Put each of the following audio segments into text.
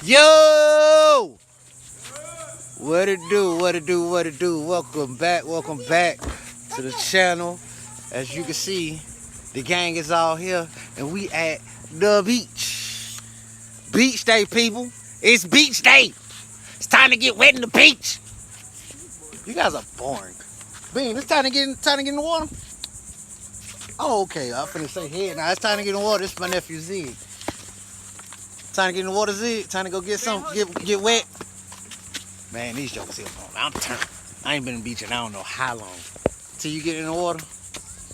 Yo! What it do? Welcome back to the channel. As you can see, the gang is all here and we at the beach. Beach day, people. It's beach day. It's time to get wet in the beach. You guys are boring. Bean, it's time to get in the water. Oh, okay. I'm finna say head now. It's time to get in the water. This is my nephew Z. Time to get in the water, Z. Time to go get some, get wet. Man, these jokers here, I'm turned. I ain't been in the beach in I don't know how long. Till you get in the water?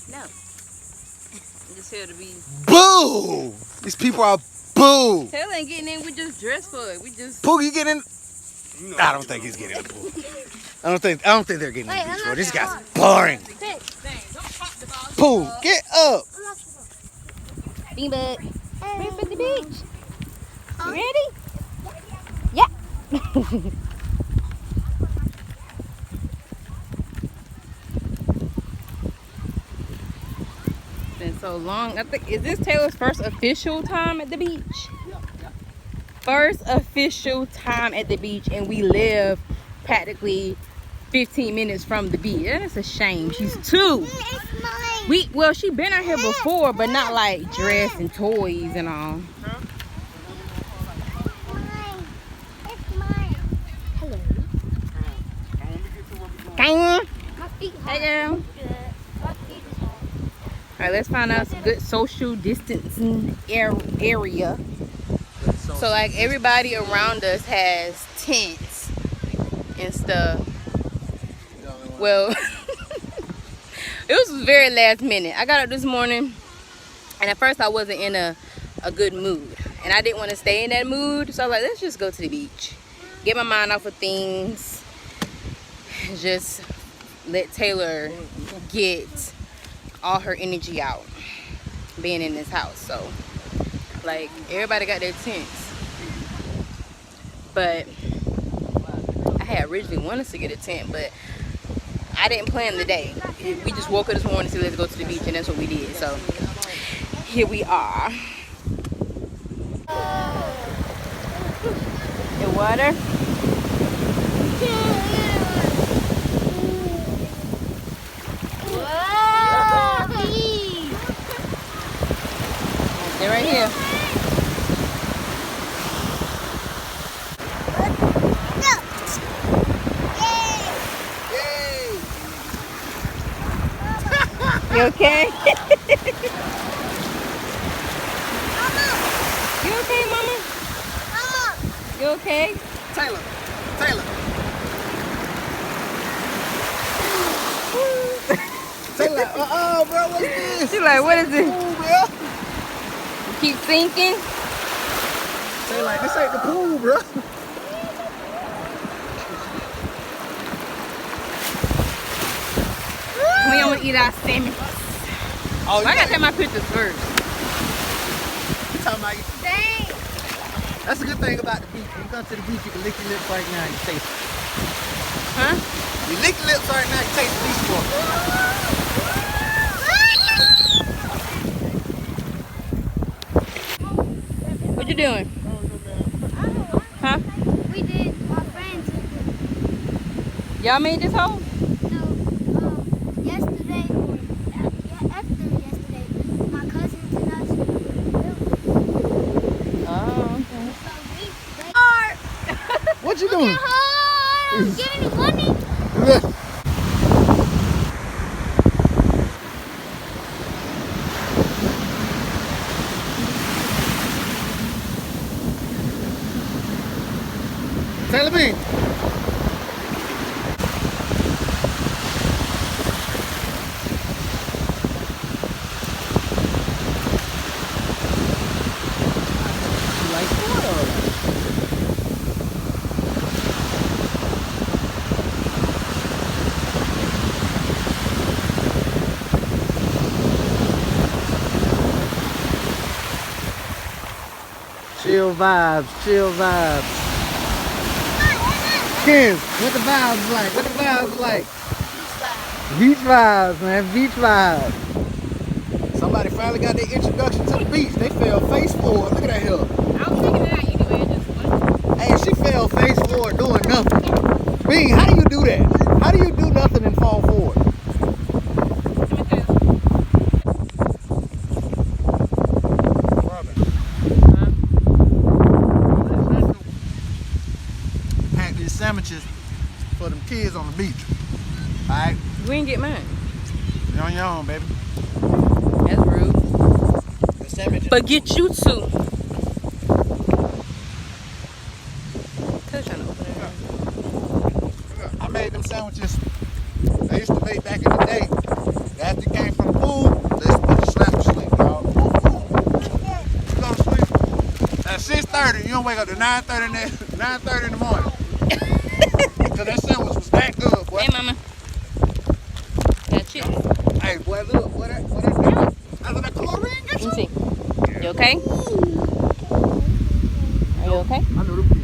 No. I'm just here to be. Boo! These people are boo! Taylor ain't getting in. We just dressed for it. We just. Pooh, you get in? No, I don't think he's getting in the pool. I don't think they're getting in the beach, bro. These guys are boring. Pooh, get up! Beanbag. Ready for the beach? You ready? Yeah. Been so long. I think, is this Taylor's first official time at the beach? First official time at the beach, and we live practically 15 minutes from the beach. That is a shame. She's 2. Well, she been out here before, but not like dress and toys and all. Hello. Hey, girl. All right, let's find out some good social distancing area. So, like, everybody around us has tents and stuff. Well, it was very last minute. I got up this morning, and at first I wasn't in a good mood. And I didn't want to stay in that mood. So I was like, let's just go to the beach. Get my mind off of things. Just let Taylor get all her energy out being in this house. So, like, everybody got their tents. But I had originally wanted to get a tent, but I didn't plan the day. We just woke up this morning and said, let's go to the beach, and that's what we did. So, here we are. The water. They're right here. You okay? You okay, Mama? You okay? Taylor. Taylor, bro, what's this? She's like, what is it? Pool, bro. You keep sinking? Taylor, this ain't the pool, bro. We don't want to eat our salmon. Oh, I gotta take my pictures first. You talking about you? That's a good thing about the beach. When you come to the beach, you can lick your lips right now and you taste it. Huh? You lick your lips right now, you taste the beach water. What you doing? Huh? We did my friends. Y'all made this hole? No, yesterday, after yesterday, my cousins and us built it. Oh, okay. So they are. What you doing? Get any money? Taylor Bean. Chill vibes. Kids, what the vibes like? Beach vibes, man. Beach vibes. Somebody finally got their introduction to the beach. They fell face forward. Look at that hill. I was thinking that anyway. Just Bean, how do you do that? How do you do nothing and fall forward? Pack these sandwiches for them kids on the beach. Alright? You ain't get mine. You're on your own, baby. That's rude. The sandwiches. But get you two. I made them sandwiches. I used to make back in the day. After you came from the pool, let's put your slap to sleep, dog. You go to sleep at 6:30. You don't wake up to 9:30 in the morning. Cause that sandwich was that good, boy. Hey, mama. Got chips. Hey, boy, look, what that do? That's what that chlorine get Let me you. see. You okay? Are you okay? I know them kids.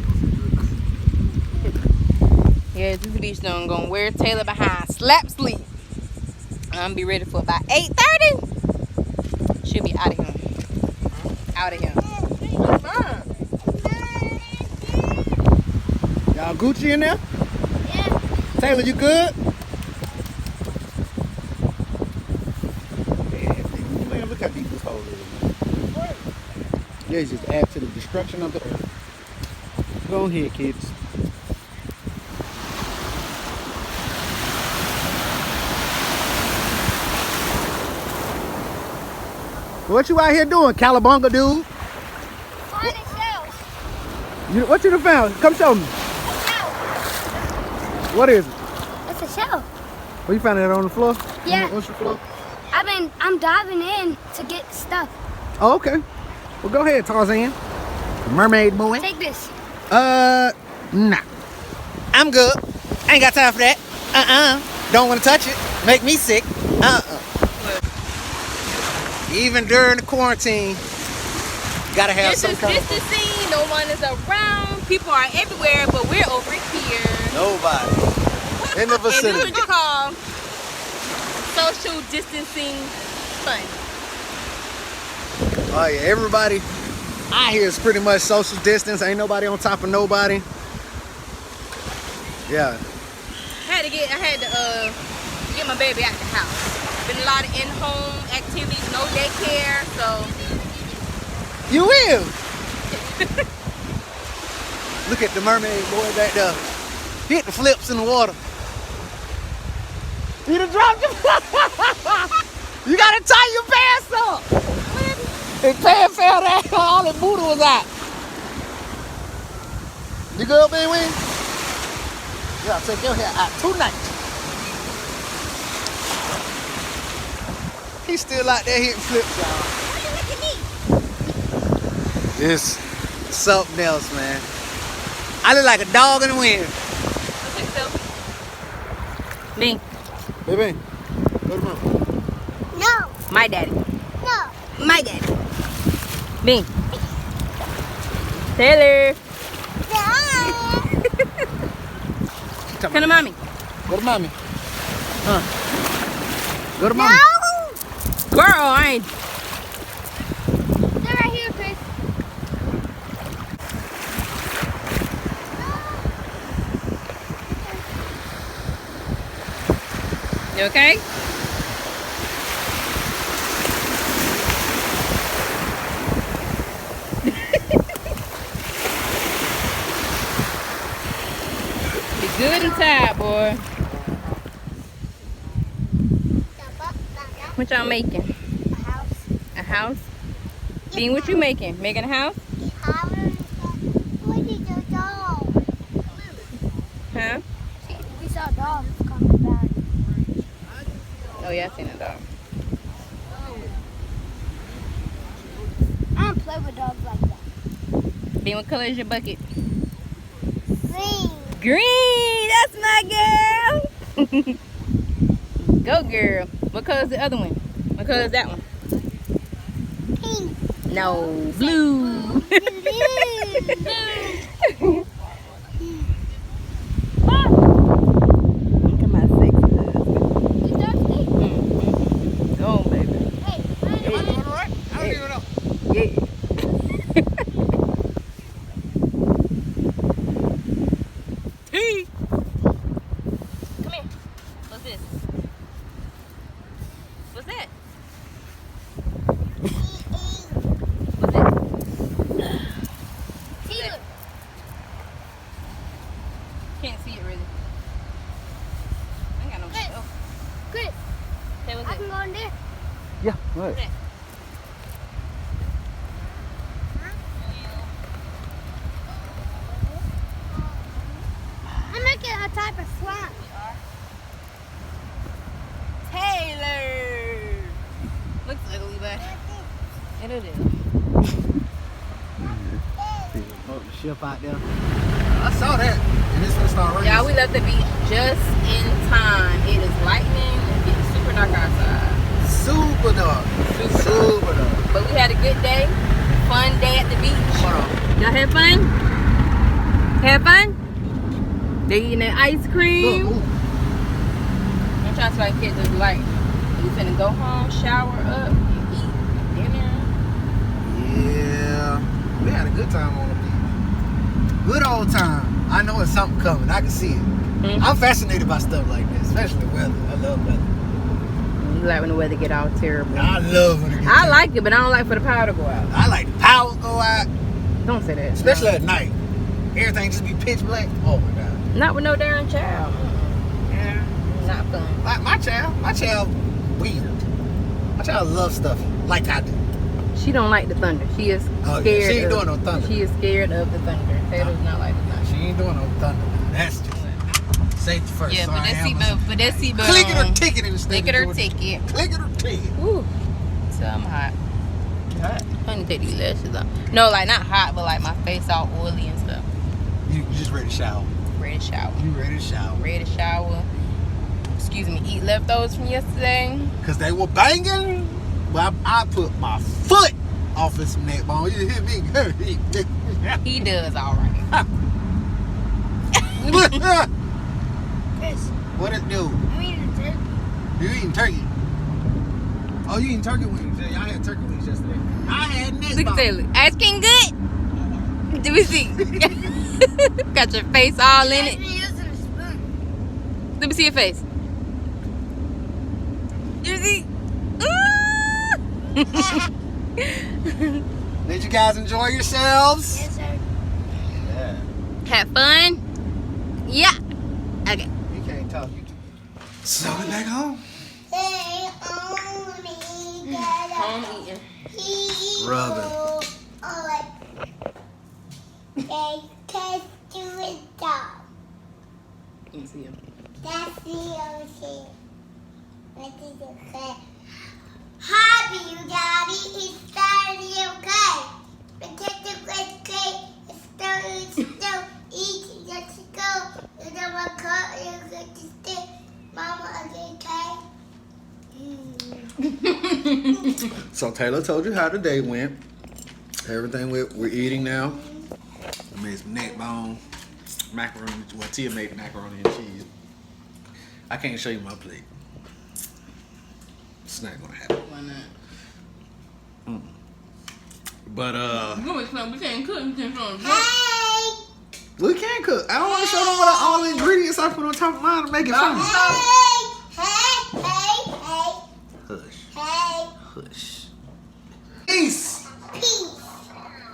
Yeah, this beach done gonna wear Taylor behind slap sleep. I'm gonna be ready for about 8:30. She'll be out of here. Out of here. Y'all Gucci in there? Yeah. Taylor, you good? Man, look how deep this hole is, man. Yeah, just add to the destruction of the earth. Go ahead, kids. What you out here doing, Calabunga dude? Find a shells. What you done found? Come show me. A shell. What is it? It's a shell. Well, you found it on the floor? Yeah. On the ocean floor? I'm diving in to get stuff. Oh, okay. Well, go ahead, Tarzan. Mermaid boy. Take this. Nah. I'm good. I ain't got time for that. Don't want to touch it. Make me sick. Even during the quarantine, gotta have This some is kind of distancing. No one is around. People are everywhere, but we're over here. nobody in the And this is what vicinity. you call social distancing fun. Oh yeah, everybody out here is pretty much social distance. Ain't nobody on top of nobody. Yeah. I had to get my baby out the house. Been a lot of in-home activities, no daycare, so You will. Look at the mermaid boy back there. Hit the flips in the water. You done dropped your You gotta tie your pants up. His pants fell down, all the booty was out. You good, Big Wing? You gotta take your hair out tonight. He's still out there hitting flips, y'all. It's something else, man. I look like a dog in the wind. me, Baby, go to mom. No. my daddy, No. my daddy, me, Taylor, come to mommy. Go to mommy. Huh? Go to mommy. No. Girl, I ain't. They're right here, Chris. You okay? Be good inside, boy. What y'all making? A house. A house? Bean, what you making? Making a house? What did the dog? Huh? We saw dogs coming back. Oh yeah, I seen a dog. I don't play with dogs like that. Bean, what color is your bucket? Green. Green! That's my girl! Go girl. What color is the other one? What color is that one? Pink. No, blue. Look at my sexy husband. You thirsty? Go on, baby. Hey, Am I doing all right? I don't even know. Yeah. Tea. What? I'm making a type of slime. Taylor. Looks ugly, but it is. Boat the ship out there. I saw that. And it's gonna start raining. Y'all, we left the beach just in time. It is lightning. It's getting super dark outside. Super dark. Super dark. But we had a good day. Fun day at the beach. Hold on. Y'all had fun? Had fun? They eating that ice cream. Look, ooh. I'm trying to like kids just like, we finna go home, shower up, and eat dinner. Yeah. We had a good time on the beach. Good old time. I know it's something coming. I can see it. Mm-hmm. I'm fascinated by stuff like this, especially weather. I love weather. You like when the weather get all terrible. I love when it gets I like it, but I don't like for the power to go out. I like the power go out, Don't say that. especially at night. Everything just be pitch black. Oh my god. Not with no darn child. Yeah. Not fun. My child weird. My child loves stuff like I do. She don't like the thunder. She is scared. Oh, yeah. She ain't doing no thunder. She is scared of the thunder. Taylor's not like the thunder. She ain't doing no thunder. That's just safety first. Yeah, so but I that am seatbelt, but that seatbelt. click it or ticket in the state. Click it or ticket. Click it or ticket. Ooh, so I'm hot. Hot. I need to take these lashes off. No, like not hot, but like my face all oily and stuff. You just ready to shower. Ready to shower. You ready to shower. Ready to shower. Excuse me, eat leftovers from yesterday. Cause they were banging. But I put my foot off of some neck bone. You hit me. He does all right. Chris, What it do? I'm eating turkey. You eating turkey? Oh, you eating turkey wings? Yeah, y'all had turkey wings yesterday. I had neck Look at bone. Taylor. Ice cream good? Do we see? Got your face all in it. I'm using a spoon. Let me see your face. You see? Did you guys enjoy yourselves? Yes, sir. Yeah. Have fun? Yeah. Okay. You can't talk. So we back home. Home eating. Rubbing. Let me see him. That's the ocean. What is it? Happy you, Daddy. It's starting okay. Protect the great cake. It's still eating. Let's go. You know what cut? You get to stay. Mama, okay? So Taylor told you how the day went. Everything we're eating now. We made some neck bone, macaroni. Well, Tia made macaroni and cheese. I can't show you my plate. It's not gonna happen. Why not? But We can't cook. We can't cook. Hey! we can cook. I don't want to show them what all the ingredients I put on top of mine to make it funny. Hush, Hey! hush. Peace. Peace.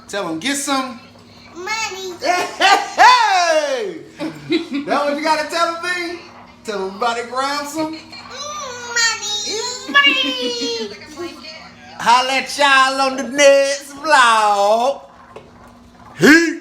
Tell them get some. Money. Hey! That what you gotta tell them, B? Tell them everybody grab some. Money. Holla at y'all on the next vlog. Peace.